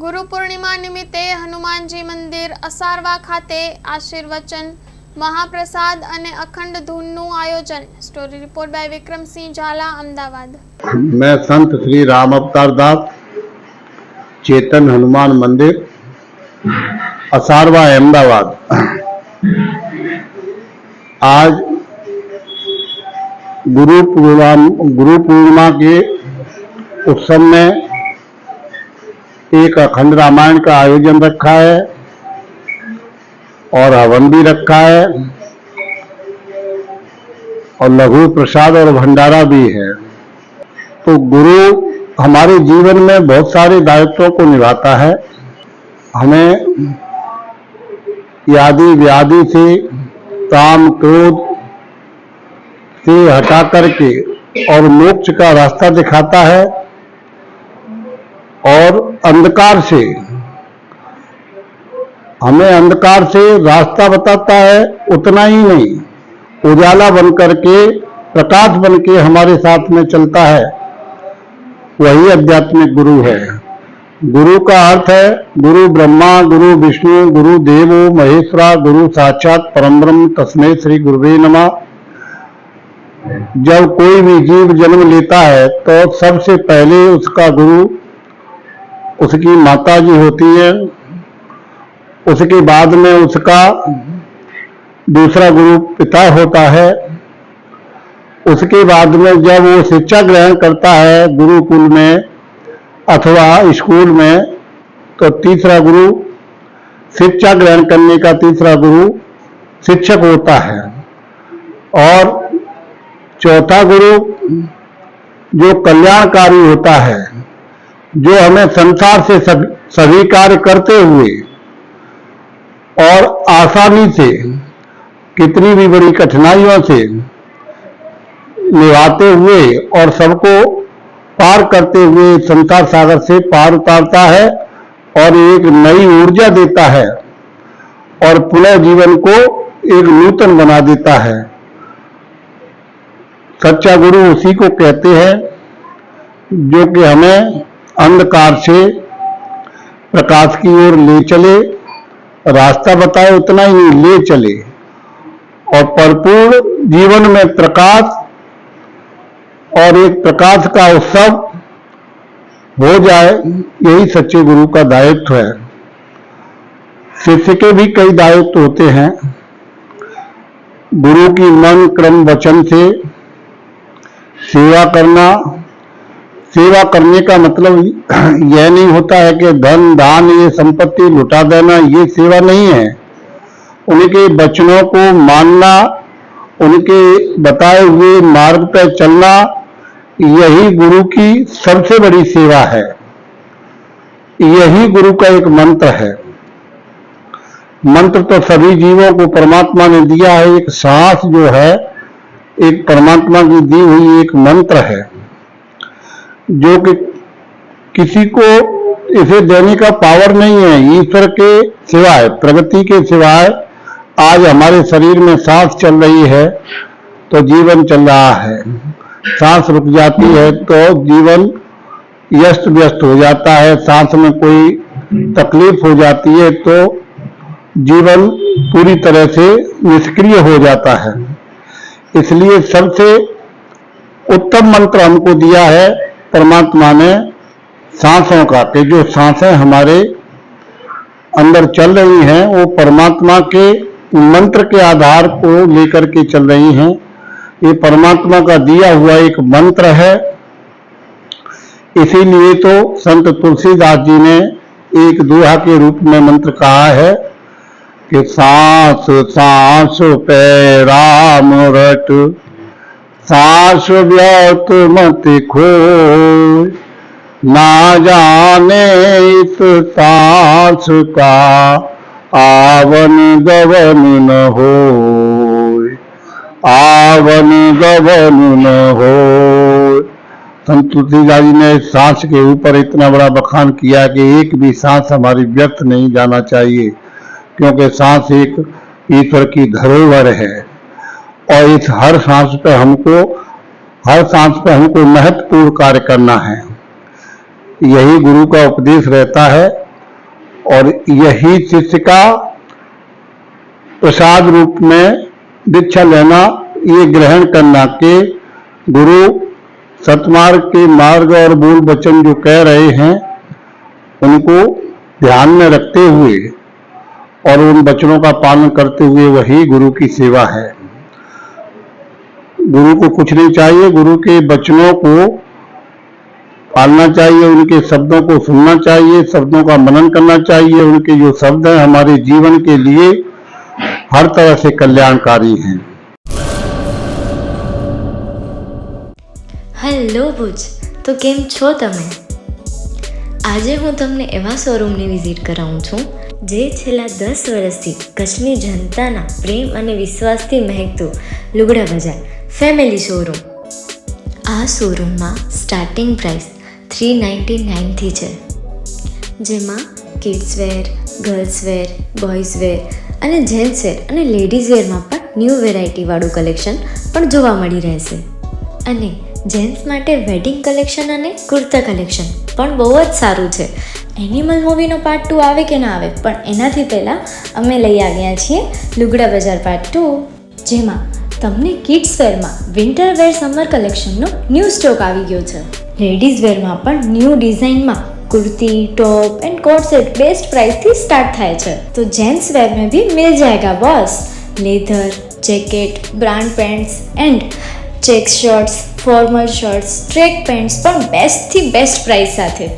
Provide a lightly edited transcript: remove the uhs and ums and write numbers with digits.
ગુરુ પૂર્ણિમા નિમિત્તે હનુમાનજી મંદિર અસારવા ખાતે આશીર્વચન મહાપ્રસાદ અને અખંડ ધૂનનું આયોજન। Story report by Vikramsinh Jhala, Ahmedabad. मैं संत श्री राम अवतार दास चेतन हनुमान मंदिर असारवा अहमदाबाद। आज गुरु पूर्णिमा के उत्सव में एक अखंड रामायण का आयोजन रखा है और हवन भी रखा है और लघु प्रसाद और भंडारा भी है। तो गुरु हमारे जीवन में बहुत सारे दायित्वों को निभाता है। हमें यादि व्याधि से, काम क्रोध से हटा करके और मोक्ष का रास्ता दिखाता है और अंधकार से हमें अंधकार से रास्ता बताता है। उतना ही नहीं, उजाला बन करके, प्रकाश बन के हमारे साथ में चलता है। वही आध्यात्मिक गुरु है। गुरु का अर्थ है गुरु ब्रह्मा, गुरु विष्णु, गुरु देवो महेश्वरा, गुरु साक्षात परम ब्रह्म, तस्मै श्री गुरुवे नमः। जब कोई भी जीव जन्म लेता है तो सबसे पहले उसका गुरु उसकी माता जी होती है। उसके बाद में उसका दूसरा गुरु पिता होता है। उसके बाद में जब वो शिक्षा ग्रहण करता है गुरुकुल में अथवा स्कूल में, तो तीसरा गुरु, शिक्षा ग्रहण करने का तीसरा गुरु शिक्षक होता है। और चौथा गुरु जो कल्याणकारी होता है, जो हमें संसार से सभी कार्य करते हुए और आसानी से, कितनी भी बड़ी कठिनाइयों से निभाते हुए और सबको पार करते हुए संसार सागर से पार उतारता है और एक नई ऊर्जा देता है और पुनः जीवन को एक नूतन बना देता है। सच्चा गुरु उसी को कहते हैं जो कि हमें अंधकार से प्रकाश की ओर ले चले, रास्ता बताए, उतना ही नहीं, ले चले और भरपूर जीवन में प्रकाश और एक प्रकाश का उत्सव हो जाए। यही सच्चे गुरु का दायित्व है। शिष्य के भी कई दायित्व होते हैं। गुरु की मन क्रम वचन से सेवा करना। सेवा करने का मतलब यह नहीं होता है कि धन दान ये संपत्ति लुटा देना, ये सेवा नहीं है। उनके वचनों को मानना, उनके बताए हुए मार्ग पर चलना, यही गुरु की सबसे बड़ी सेवा है। यही गुरु का एक मंत्र है। मंत्र तो सभी जीवों को परमात्मा ने दिया है। एक सांस जो है, एक परमात्मा की दी हुई एक मंत्र है जो कि किसी को इसे देने का पावर नहीं है। ईश्वर के सिवाय, प्रगति के सिवाय आज हमारे शरीर में सांस चल रही है तो जीवन चल रहा है। सांस रुक जाती है तो जीवन व्यस्त व्यस्त हो जाता है। सांस में कोई तकलीफ हो जाती है तो जीवन पूरी तरह से निष्क्रिय हो जाता है। इसलिए सबसे उत्तम मंत्र हमको दिया है परमात्मा ने सांसों का, कि जो सांसें हमारे अंदर चल रही हैं वो परमात्मा के मंत्र के आधार को लेकर के चल रही हैं। ये परमात्मा का दिया हुआ एक मंत्र है। इसीलिए तो संत तुलसीदास जी ने एक दोहा के रूप में मंत्र कहा है कि सांस सांस पे राम रट, सांस व्यर्थ मत खोय, ना जाने इस सांस का आवन गवन न होय, आवन गवन न होय। संत तुलसीदास जी ने सांस के ऊपर इतना बड़ा बखान किया कि एक भी सांस हमारी व्यर्थ नहीं जाना चाहिए, क्योंकि सांस एक ईश्वर की धरोहर है और इस हर सांस पे हमको महत्वपूर्ण कार्य करना है। यही गुरु का उपदेश रहता है और यही शिष्य का प्रसाद रूप में दीक्षा लेना, ये ग्रहण करना कि गुरु सतमार्ग के मार्ग और मूल वचन जो कह रहे हैं उनको ध्यान में रखते हुए और उन वचनों का पालन करते हुए वही गुरु की सेवा है। गुरु को कुछ नहीं चाहिए, गुरु के वचनों को पालना चाहिए, उनके शब्दों को सुनना चाहिए, शब्दों का मनन करना चाहिए। उनके जो शब्द हैं हमारे जीवन के लिए हर तरह से कल्याणकारी हैं। હેલો ભુજ, તો કેમ છો તમે? આજે હું તમને એવા શોરૂમની વિઝિટ કરાવું છું જે છેલ્લા 10 વર્ષથી કચ્છની જનતાના પ્રેમ અને વિશ્વાસથી મહેકતું લુગડા બજાર ફેમિલી શોરૂમ. આ શોરૂમમાં સ્ટાર્ટિંગ પ્રાઇસ 399થી છે, જેમાં kids wear, girls wear, boys wear અને જેન્ટ્સ વેર અને લેડીઝ વેરમાં પણ ન્યૂ વેરાયટીવાળું કલેક્શન પણ જોવા મળી રહેશે. અને જેન્ટ્સ માટે વેડિંગ કલેક્શન અને કુર્તા કલેક્શન પણ બહુ જ સારું છે. એનિમલ મૂવીનો પાર્ટ 2 આવે કે ના આવે, પણ એનાથી પહેલાં અમે લઈ આવ્યા છીએ લુગડા બજાર પાર્ટ 2, જેમાં તમને કિડ્સ વેરમાં વિન્ટર વેર સમર કલેક્શનનો ન્યૂ સ્ટોક આવી ગયો છે. લેડીઝ વેરમાં પણ ન્યૂ ડિઝાઇનમાં kurti, top and coat set best price थी स्टार्ट थाय छे. तो जेंट्स वेर में भी मिल जाएगा boss. Leather, jacket, brand pants and check shirts, formal shirts, track pants પણ બેસ્ટ થી બેસ્ટ પ્રાઇસ સાથે.